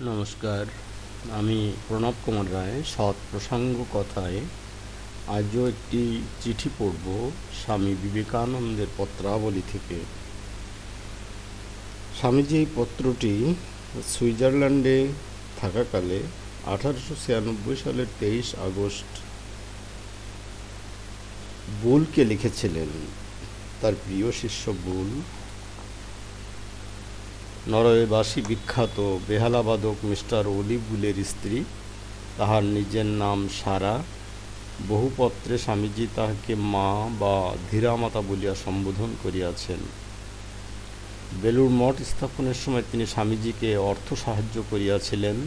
নমস্কার, আমি প্রণব কুমার রায়। সৎ প্রসঙ্গ কথায় আজও একটি চিঠি পড়ব স্বামী বিবেকানন্দের পত্রাবলী থেকে। স্বামীজি এই পত্রটি সুইজারল্যান্ডে থাকাকালে 1896 সালের 23 আগস্ট বুলকে লিখেছিলেন। তার প্রিয় শিষ্য বুল নরওয়েবাসী বিখ্যাত বেহালাবাদক মিস্টার ওলি বুলের স্ত্রী। তাহার নিজের নাম সারা। বহু পত্রে স্বামীজি তাহাকে মা বা ধীরামাতা বলিয়া সম্বোধন করিয়াছেন। বেলুড় মঠ স্থাপনের সময় তিনি স্বামীজিকে অর্থ সাহায্য করিয়াছিলেন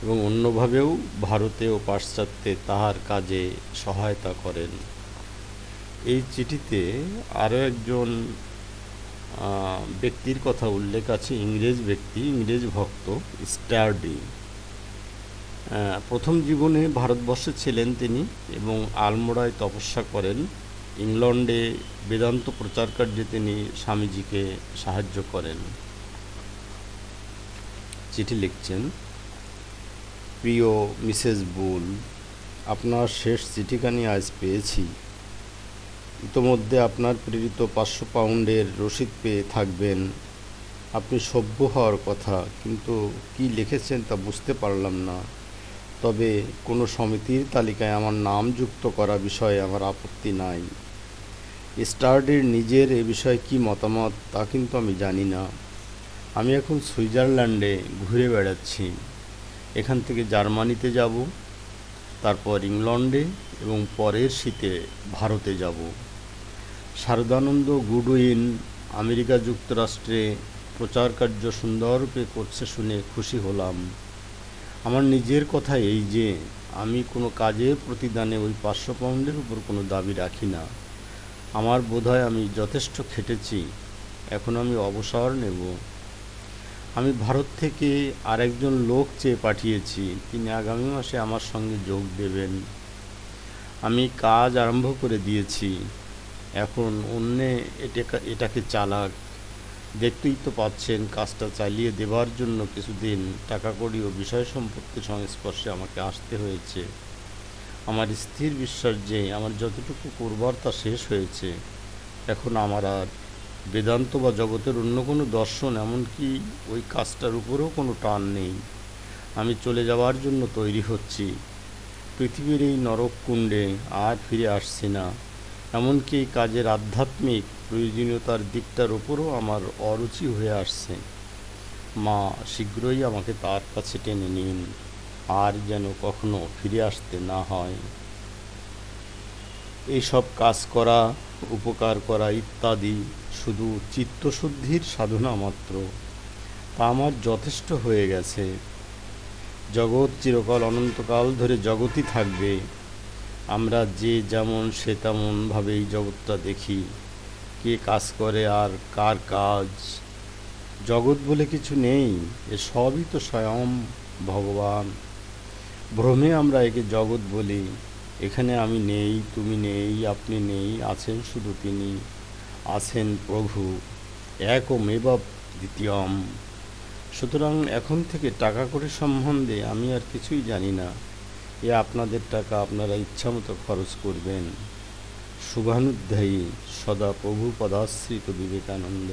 এবং অন্যভাবেও ভারতে ও পাশ্চাত্যে তাহার কাজে সহায়তা করেন। এই চিঠিতে আরও একজন ব্যক্তির কথা উল্লেখ আছে, ইংরেজ ব্যক্তি, ইংরেজ ভক্ত স্টার্ডি। প্রথম জীবনে ভারতবর্ষে ছিলেন তিনি এবং আলমোড়ায় তপস্যা করেন। ইংল্যান্ডে বেদান্ত প্রচার কার্যে তিনি স্বামীজিকে সাহায্য করেন। চিঠি লিখছেন, প্রিয় মিসেস বুল, আপনার শেষ চিঠিখানি আজ পেয়েছি। ইতোমধ্যে আপনার প্রেরিত 500 পাউন্ডের রসিদ পেয়ে থাকবেন। আপনি সভ্য হওয়ার কথা, কিন্তু কি লিখেছেন তা বুঝতে পারলাম না। তবে কোনো সমিতির তালিকায় আমার নাম যুক্ত করা বিষয়ে আমার আপত্তি নাই। স্টার্ডির নিজের এ বিষয়ে কি মতামত তা কিন্তু আমি জানি না। আমি এখন সুইজারল্যান্ডে ঘুরে বেড়াচ্ছি। এখান থেকে জার্মানিতে যাব, তারপর ইংল্যান্ডে এবং পরের শীতে ভারতে যাব। শারদানন্দ গুডউইন আমেরিকা যুক্তরাষ্ট্রে প্রচার কার্য সুন্দররূপে করছে শুনে খুশি হলাম। আমার নিজের কথা এই যে আমি কোনো কাজের প্রতিদানে ওই 500 পাউন্ডের উপর কোনো দাবি রাখি না। আমার বোধহয় আমি যথেষ্ট খেটেছি, এখন আমি অবসর নেব। আমি ভারত থেকে আরেকজন লোক চেয়ে পাঠিয়েছি, তিনি আগামী মাসে আমার সঙ্গে যোগ দেবেন। আমি কাজ আরম্ভ করে দিয়েছি, এখন অন্যে এটাকে চালাক। দেখতেই তো পাচ্ছেন, কাজটা চালিয়ে দেবার জন্য কিছুদিন টাকা কড়ি ও বিষয় সম্পত্তির সংস্পর্শে আমাকে আসতে হয়েছে। আমার স্থির বিশ্বাস যে আমার যতটুকু করবার তা শেষ হয়েছে। এখন আমার আর বেদান্ত বা জগতের অন্য কোনো দর্শন, এমনকি ওই কাজটার উপরেও কোনো টান নেই। আমি চলে যাওয়ার জন্য তৈরি হচ্ছি। পৃথিবীর এই নরককুণ্ডে আর ফিরে আসছি না। এমনকি এই কাজের আধ্যাত্মিক প্রয়োজনীয়তার দিকটার ওপরও আমার অরুচি হয়ে আসছে। মা শীঘ্রই আমাকে তার কাছে টেনে নিন, আর যেন কখনো ফিরে আসতে না হয়। এইসব কাজ করা, উপকার করা ইত্যাদি শুধু চিত্তশুদ্ধির সাধনা মাত্র। তা আমার যথেষ্ট হয়ে গেছে। জগৎ চিরকাল অনন্তকাল ধরে জগৎই থাকবে। আমরা যে যেমন সে তেমনভাবেই জগৎটা দেখি। কে কাজ করে আর কার কাজ। জগৎ বলে কিছু নেই, এ সবই তো স্বয়ং ভগবান। ভ্রমে আমরা একে জগৎ বলি। এখানে আমি নেই, তুমি নেই, আপনি নেই, আছেন শুধু তিনি। আছেন প্রভু, একমেব দ্বিতীয়ম। সুতরাং এখন থেকে টাকা কড়ি সম্বন্ধে আমি আর কিছুই জানি না। এ আপনাদের টাকা, আপনারা ইচ্ছামতো খরচ করবেন। শুভানুধ্যায়ী সদা প্রভু পদাশ্রিত বিবেকানন্দ।